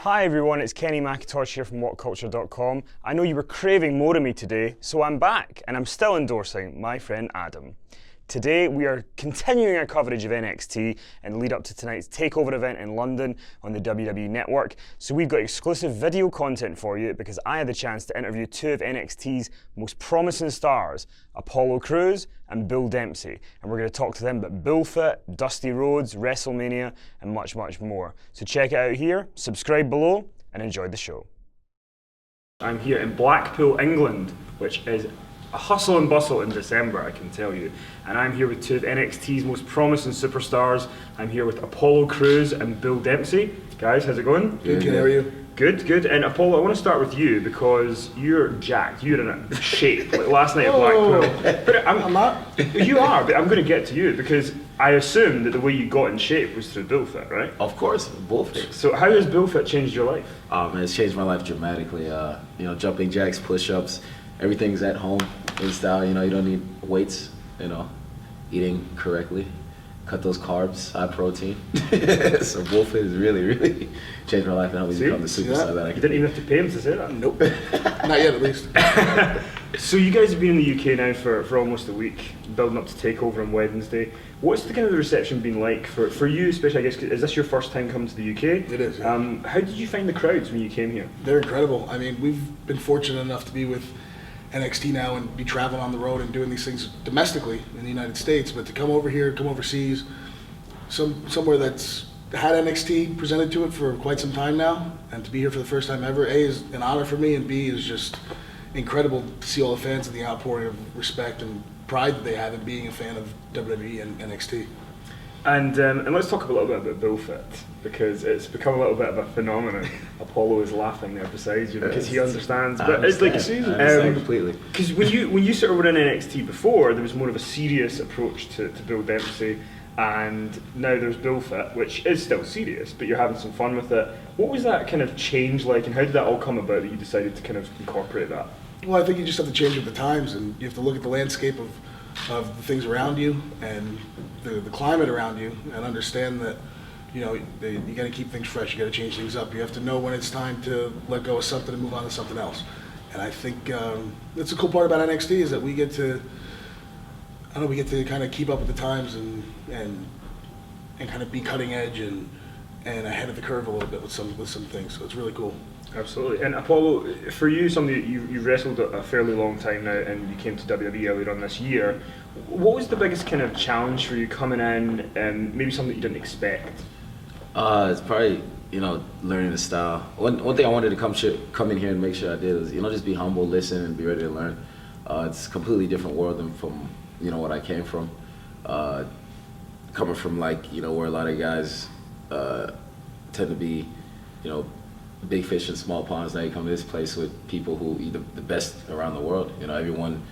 Hi everyone, it's Kenny McIntosh here from WhatCulture.com. I know you were craving more of me today, so I'm back, and I'm still endorsing my friend Adam. Today we are continuing our coverage of NXT in the lead up to tonight's Takeover event in London on the WWE Network. So we've got exclusive video content for you because I had the chance to interview two of NXT's most promising stars, Apollo Crews and Bill Dempsey. And we're going to talk to them about Bullfit, Dusty Rhodes, Wrestlemania, and much, much more. So check it out here, subscribe below, and enjoy the show. I'm here in Blackpool, England, which is a hustle and bustle in December, I can tell you. And I'm here with two of NXT's most promising superstars. I'm here with Apollo Crews and Bill Dempsey. Guys, how's it going? Good, how are you? Good, good. And Apollo, I want to start with you because you're jacked. You're in a shape, like last night at Blackpool. But I'm not. You are, but I'm going to get to you because I assume that the way you got in shape was through Bullfit, right? Of course, Bullfit. So how has Bullfit changed your life? Man, it's changed my life dramatically. Jumping jacks, push-ups, everything's at home in style. You don't need weights. Eating correctly, cut those carbs, high protein. So Bullfit has really, really changed my life and helped me become the superstar that I can. You didn't even have to pay him to say that. Nope. Not yet, at least. So you guys have been in the UK now for almost a week, building up to Takeover on Wednesday. What's the kind of the reception been like for you, especially, I guess, is this your first time coming to the UK? It is, yeah. How did you find the crowds when you came here? They're incredible. I mean, we've been fortunate enough to be with NXT now and be traveling on the road and doing these things domestically in the United States, but to come over here, come overseas, somewhere that's had NXT presented to it for quite some time now, and to be here for the first time ever, A, is an honor for me, and B, is just incredible to see all the fans and the outpouring of respect and pride that they have in being a fan of WWE and NXT. And let's talk a little bit about Bullfit, because it's become a little bit of a phenomenon. Apollo is laughing there beside you because he understands. But it's like, completely. Because when you sort of were in NXT before, there was more of a serious approach to Bill Dempsey, and now there's Bullfit, which is still serious, but you're having some fun with it. What was that kind of change like, and how did that all come about that you decided to kind of incorporate that? Well, I think you just have to change with the times, and you have to look at the landscape of the things around you and the climate around you, and understand that you got to keep things fresh. You got to change things up. You have to know when it's time to let go of something and move on to something else. And I think that's the cool part about NXT is that we get to kind of keep up with the times and kind of be cutting edge and ahead of the curve a little bit with some things. So it's really cool. Absolutely. And Apollo, for you, somebody you've wrestled a fairly long time now, and you came to WWE earlier on this year. What was the biggest kind of challenge for you coming in, and maybe something that you didn't expect? It's probably learning the style. One thing I wanted to come in here and make sure I did is just be humble, listen, and be ready to learn. It's a completely different world than from what I came from. Coming from where a lot of guys tend to be big fish in small ponds. Now you come to this place with people who are the best around the world. Everyone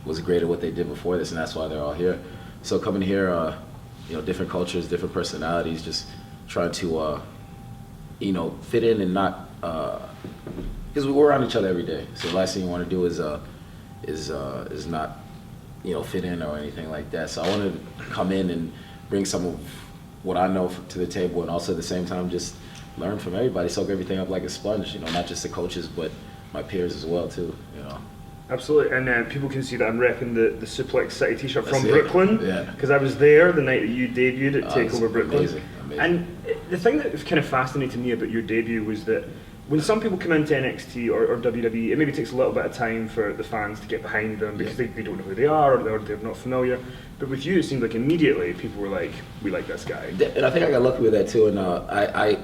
was great at what they did before this, and that's why they're all here. So coming here, different cultures, different personalities, just trying to fit in and not because we're around each other every day. So the last thing you want to do is not fit in or anything like that. So I wanted to come in and bring some of what I know to the table, and also at the same time just learn from everybody, soak everything up like a sponge, not just the coaches, but my peers as well, too, Absolutely, and people can see that I'm repping the Suplex City t-shirt from Brooklyn, yeah. Because I was there the night that you debuted at Takeover Brooklyn. Amazing. And the thing that kind of fascinated me about your debut was that when some people come into NXT or WWE, it maybe takes a little bit of time for the fans to get behind them because they don't know who they are or they're not familiar. But with you, it seemed like immediately people were like, we like this guy. And I think I got lucky with that, too, and I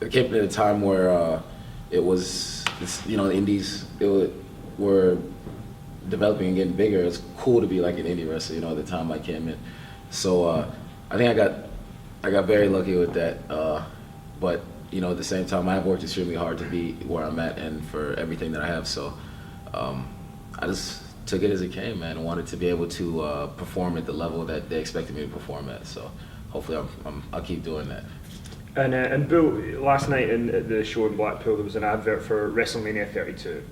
came at a time where it was, the indies were developing and getting bigger. It's cool to be like an indie wrestler, at the time I came in. So I think I got very lucky with that. But at the same time, I've worked extremely hard to be where I'm at and for everything that I have. So I just took it as it came, man, and wanted to be able to perform at the level that they expected me to perform at. So hopefully I'll keep doing that. And Bill, last night at the show in Blackpool, there was an advert for Wrestlemania 32.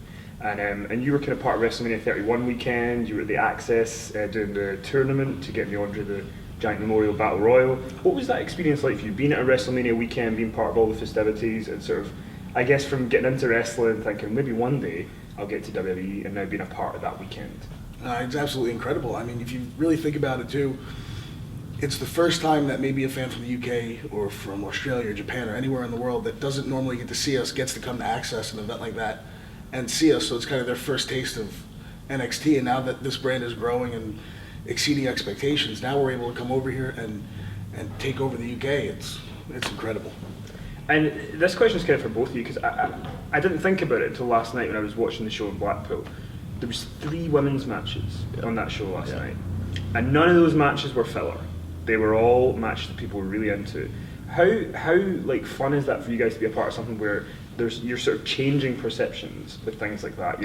And you were kind of part of Wrestlemania 31 weekend. You were at the Access doing the tournament to get me onto the Giant Memorial Battle Royal. What was that experience like for you, being at a Wrestlemania weekend, being part of all the festivities, and sort of I guess from getting into wrestling, thinking maybe one day I'll get to WWE, and now being a part of that weekend? It's absolutely incredible. I mean, if you really think about it too, it's the first time that maybe a fan from the UK or from Australia or Japan or anywhere in the world that doesn't normally get to see us gets to come to access an event like that and see us. So it's kind of their first taste of NXT. And now that this brand is growing and exceeding expectations, now we're able to come over here and take over the UK. It's incredible. And this question is kind of for both of you, because I didn't think about it until last night when I was watching the show in Blackpool. There was 3 women's matches on that show last night, and none of those matches were filler. They were all matches that people were really into. How like fun is that for you guys to be a part of something where you're sort of changing perceptions with things like that?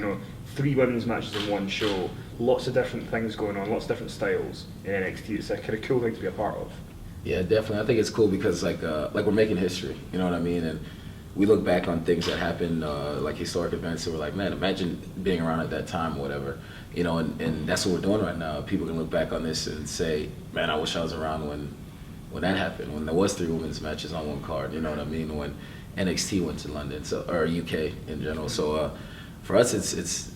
3 women's matches in one show, lots of different things going on, lots of different styles in NXT. It's a kind of cool thing to be a part of. Yeah, definitely. I think it's cool because like we're making history. You know what I mean? And we look back on things that happened, like historic events, and we're like, man, imagine being around at that time or whatever. And that's what we're doing right now. People can look back on this and say, man, I wish I was around when that happened, when there was 3 women's matches on one card, you know what I mean? When NXT went to London, or UK in general. So for us, it's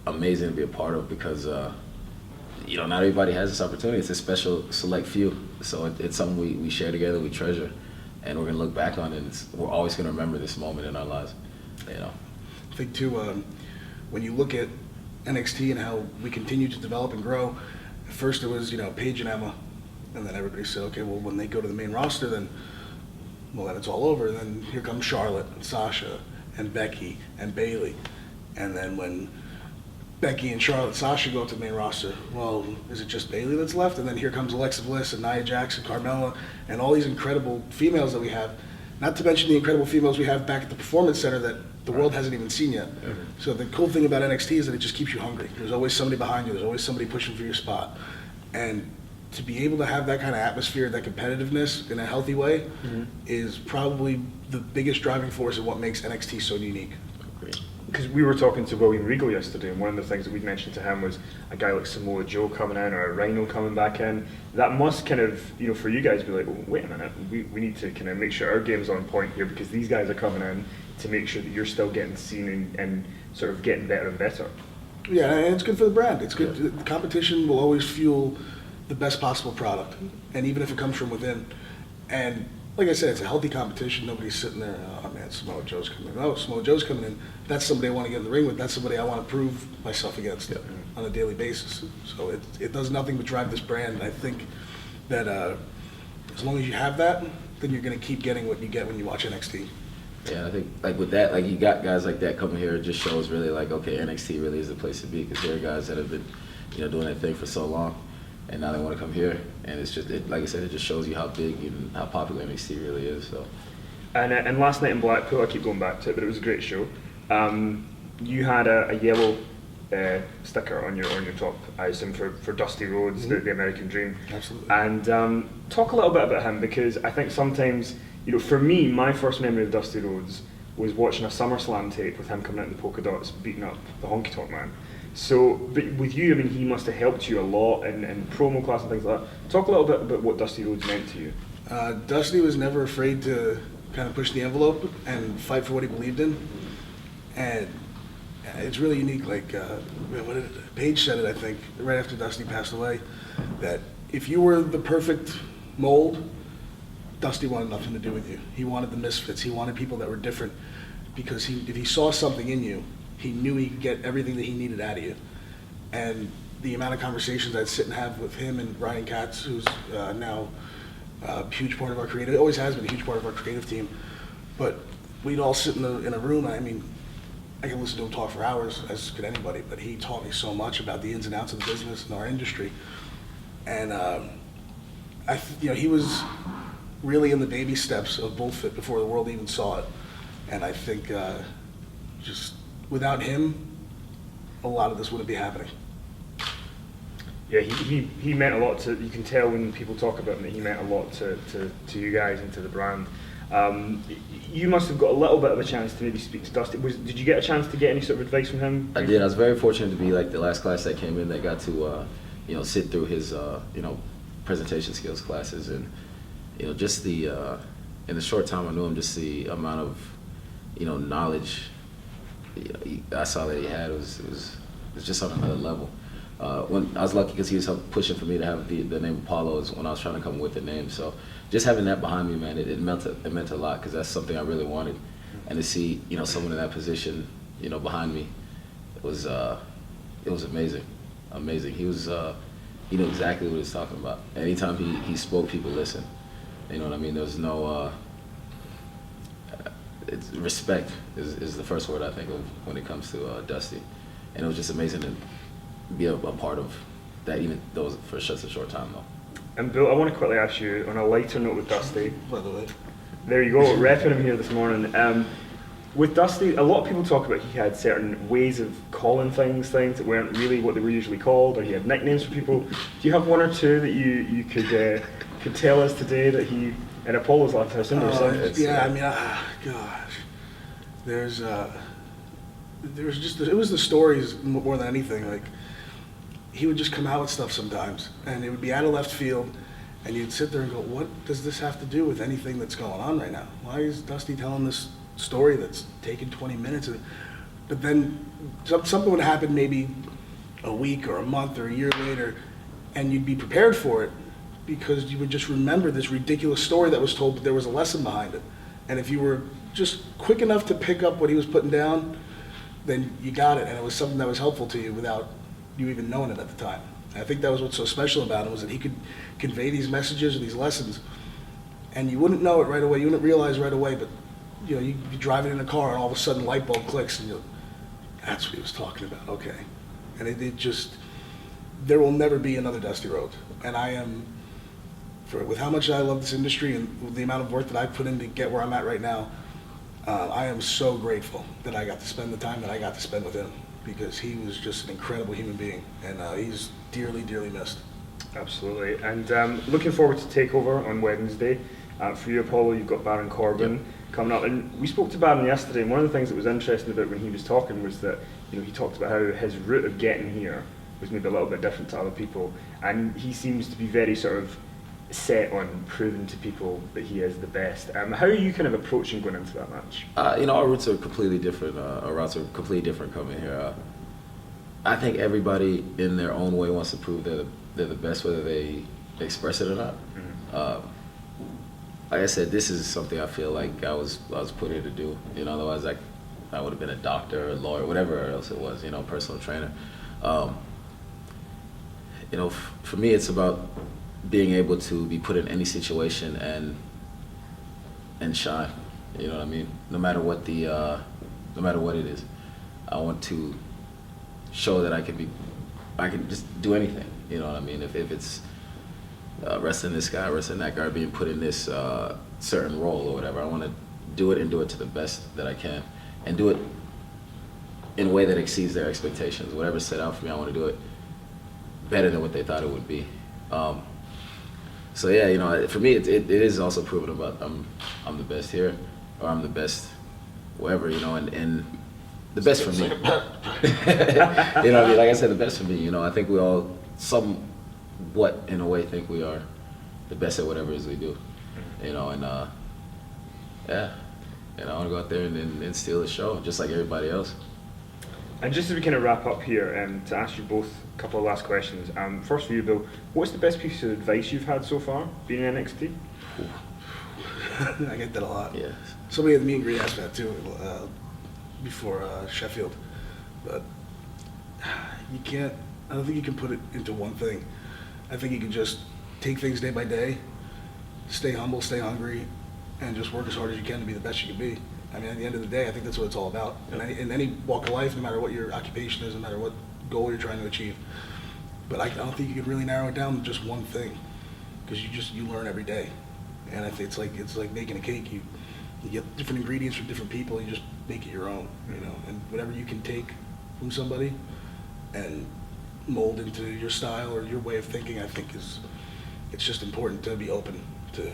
amazing to be a part of because, not everybody has this opportunity. It's a special select few. So it's something we share together, we treasure, and we're gonna look back on it. And we're always gonna remember this moment in our lives, I think too, when you look at NXT and how we continue to develop and grow, at first it was, Paige and Emma, and then everybody said, okay, well, when they go to the main roster, then it's all over. And then here comes Charlotte and Sasha and Becky and Bayley. And then when Becky and Charlotte and Sasha go to the main roster, well, is it just Bayley that's left? And then here comes Alexa Bliss and Nia Jax and Carmella and all these incredible females that we have. Not to mention the incredible females we have back at the Performance Center that the world hasn't even seen yet. So the cool thing about NXT is that it just keeps you hungry. There's always somebody behind you. There's always somebody pushing for your spot. And to be able to have that kind of atmosphere, that competitiveness in a healthy way is probably the biggest driving force of what makes NXT so unique. Because we were talking to William Regal yesterday, and one of the things that we'd mentioned to him was a guy like Samoa Joe coming in or a Rhino coming back in. That must kind of, for you guys be like, well, wait a minute, we need to kind of make sure our game's on point here because these guys are coming in to make sure that you're still getting seen and sort of getting better and better. Yeah, and it's good for the brand. It's good. The competition will always fuel the best possible product, and even if it comes from within. And like I said, it's a healthy competition. Nobody's sitting there, oh man, Samoa Joe's coming in. Oh, Samoa Joe's coming in. That's somebody I want to get in the ring with. That's somebody I want to prove myself against on a daily basis. So it does nothing but drive this brand. And I think that as long as you have that, then you're going to keep getting what you get when you watch NXT. Yeah, I think like with that, like you got guys like that coming here, it just shows really like, okay, NXT really is the place to be because there are guys that have been, doing that thing for so long. And now they want to come here, and it's just, like I said, it just shows you how big and how popular NXT really is. So, and last night in Blackpool, I keep going back to it, but it was a great show. You had a yellow sticker on your top, I assume for Dusty Rhodes, the American Dream. Absolutely. And talk a little bit about him because I think sometimes, for me, my first memory of Dusty Rhodes was watching a SummerSlam tape with him coming out in the polka dots, beating up the Honky Tonk Man. So, but with you, I mean, he must have helped you a lot in promo class and things like that. Talk a little bit about what Dusty Rhodes meant to you. Dusty was never afraid to kind of push the envelope and fight for what he believed in. And it's really unique. Like, Paige said it, I think, right after Dusty passed away, that if you were the perfect mold, Dusty wanted nothing to do with you. He wanted the misfits. He wanted people that were different because if he saw something in you, he knew he could get everything that he needed out of you. And the amount of conversations I'd sit and have with him and Ryan Katz, who's now a huge part of our creative, always has been a huge part of our creative team. But we'd all sit in a room, and I mean, I can listen to him talk for hours, as could anybody, but he taught me so much about the ins and outs of the business and our industry. And he was really in the baby steps of Bullfit before the world even saw it. And I think just without him, a lot of this wouldn't be happening. Yeah, he meant a lot to, you can tell when people talk about him that he meant a lot to you guys and to the brand. You must have got a little bit of a chance to maybe speak to Dusty. Did you get a chance to get any sort of advice from him? I did. I was very fortunate to be like the last class that came in that got to, sit through his, presentation skills classes and, just in the short time I knew him, just the amount of, knowledge I saw that he had was just on another level. When I was lucky because he was pushing for me to have the name Apollo when I was trying to come with the name. So just having that behind me, man, it meant a lot because that's something I really wanted. And to see someone in that position, behind me, it was amazing. He was he knew exactly what he was talking about. Anytime he spoke, people listened. You know what I mean? There was no respect is the first word I think of when it comes to Dusty, and it was just amazing to be a part of that, even though for such a short time though. And Bill, I want to quickly ask you on a lighter note with Dusty. By the way. There you go, repping him here this morning. With Dusty, a lot of people talk about he had certain ways of calling things that weren't really what they were usually called, or he had nicknames for people. Do you have one or two that you could tell us today that he, and Apollo's left house in there? Yeah, I mean, gosh, it was the stories more than anything. Like, he would just come out with stuff sometimes, and it would be out of left field, and you'd sit there and go, what does this have to do with anything that's going on right now? Why is Dusty telling this story that's taken 20 minutes? But then something would happen maybe a week or a month or a year later, and you'd be prepared for it because you would just remember this ridiculous story that was told, but there was a lesson behind it. And if you were just quick enough to pick up what he was putting down, then you got it, and it was something that was helpful to you without you even knowing it at the time. And I think that was what's so special about him, was that he could convey these messages or these lessons, and you wouldn't know it right away, you wouldn't realize right away, but you'd be driving in a car and all of a sudden light bulb clicks and that's what he was talking about, okay. And it just, there will never be another Dusty Rhodes. And I am, with how much I love this industry and the amount of work that I've put in to get where I'm at right now, I am so grateful that I got to spend the time that I got to spend with him, because he was just an incredible human being, and he's dearly, dearly missed. Absolutely. And looking forward to Takeover on Wednesday. For you, Apollo, you've got Baron Corbin coming up. And we spoke to Baron yesterday, and one of the things that was interesting about when he was talking was that he talked about how his route of getting here was maybe a little bit different to other people, and he seems to be very sort of set on proving to people that he is the best. How are you kind of approaching going into that match? Our routes are completely different. Our routes are completely different coming here. I think everybody in their own way wants to prove they're the best, whether they express it or not. Mm-hmm. Like I said, this is something I feel like I was put here to do. Otherwise I would have been a doctor, a lawyer, whatever else it was. Personal trainer. For me, it's about being able to be put in any situation and shine. You know what I mean? No matter what it is, I want to show that I can just do anything. You know what I mean? If it's wrestling this guy, wrestling that guy, being put in this certain role or whatever, I want to do it and do it to the best that I can, and do it in a way that exceeds their expectations. Whatever's set out for me, I want to do it better than what they thought it would be. So yeah, for me, it is also proven about I'm the best here, or I'm the best wherever, and the best for me. You know what I mean? Like I said, the best for me. I think we all somewhat, in a way, think we are the best at whatever it is we do. And I want to go out there and steal the show, just like everybody else. And just as we kind of wrap up here, to ask you both a couple of last questions. First for you, Bill, what's the best piece of advice you've had so far being in NXT? I get that a lot. Yeah. Somebody at the meet and greet asked me that too before Sheffield, but I don't think you can put it into one thing. I think you can just take things day by day, stay humble, stay hungry, and just work as hard as you can to be the best you can be. I mean, at the end of the day, I think that's what it's all about. In any walk of life, no matter what your occupation is, no matter what goal you're trying to achieve. But I don't think you can really narrow it down to just one thing, because you learn every day. And I think it's like making a cake. You get different ingredients from different people, and you just make it your own. And whatever you can take from somebody and mold into your style or your way of thinking, I think it's just important to be open to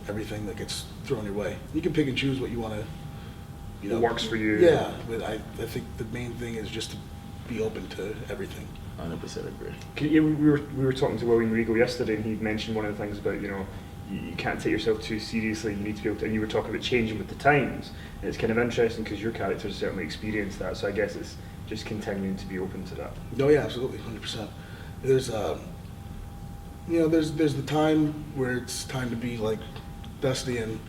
everything that gets thrown your way. You can pick and choose what you want to, What works for you. Yeah, but I think the main thing is just to be open to everything. 100% agree. We were talking to William Regal yesterday, and he mentioned one of the things about you can't take yourself too seriously. You need to be able to, and you were talking about changing with the times. And it's kind of interesting because your character's certainly experienced that. So I guess it's just continuing to be open to that. Oh yeah, absolutely, 100%. There's there's the time where it's time to be like Dusty and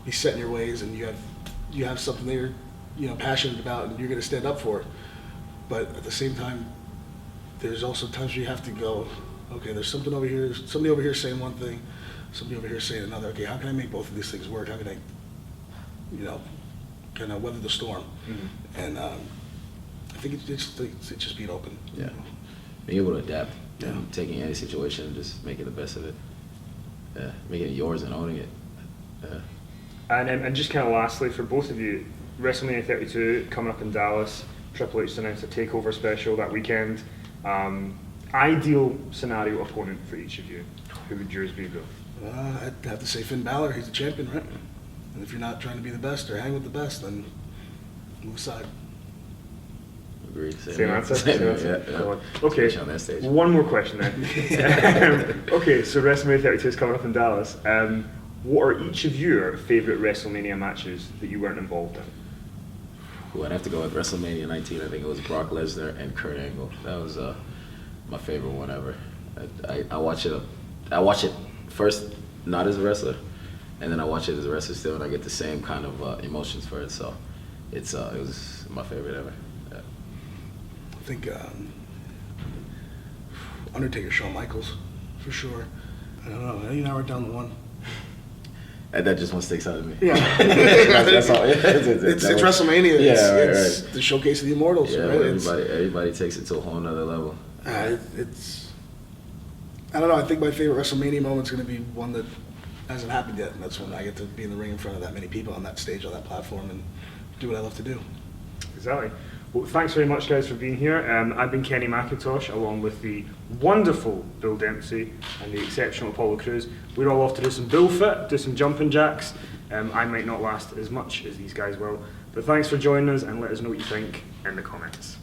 be set in your ways, and you have something that you're passionate about, and you're going to stand up for it. But at the same time, there's also times where you have to go, okay, there's something over here, somebody over here saying one thing, somebody over here saying another. Okay, how can I make both of these things work? How can I, kind of weather the storm? Mm-hmm. And I think it's just being open. Yeah, being able to adapt. Yeah. And taking any situation and just making the best of it. Yeah, making it yours and owning it. Yeah. And just kind of lastly, for both of you, WrestleMania 32 coming up in Dallas. Triple H announced a takeover special that weekend. Ideal scenario opponent for each of you. Who would yours be, Bill? I'd have to say Finn Balor. He's the champion, right? And if you're not trying to be the best or hang with the best, then move aside. Agreed. Same answer. Yeah. Okay. On that stage. One more question then. Okay, so WrestleMania 32 is coming up in Dallas. What are each of your favourite WrestleMania matches that you weren't involved in? I'd have to go with WrestleMania 19. I think it was Brock Lesnar and Kurt Angle. That was my favorite one ever. I watch it. I watch it first, not as a wrestler, and then I watch it as a wrestler still, and I get the same kind of emotions for it. So it was my favorite ever. Yeah. I think Undertaker, Shawn Michaels, for sure. I don't know. You narrow it down to one. And that just one sticks out of me. Yeah, that's all. It's WrestleMania. Yeah, it's the showcase of the immortals. Yeah, right? everybody takes it to a whole nother level. I don't know. I think my favorite WrestleMania moment is going to be one that hasn't happened yet, and that's when I get to be in the ring in front of that many people on that stage, on that platform, and do what I love to do. Exactly. Well, thanks very much, guys, for being here. I've been Kenny McIntosh, along with the wonderful Bill Dempsey and the exceptional Apollo Crews. We're all off to do some bull fit, do some jumping jacks. I might not last as much as these guys will, but thanks for joining us, and let us know what you think in the comments.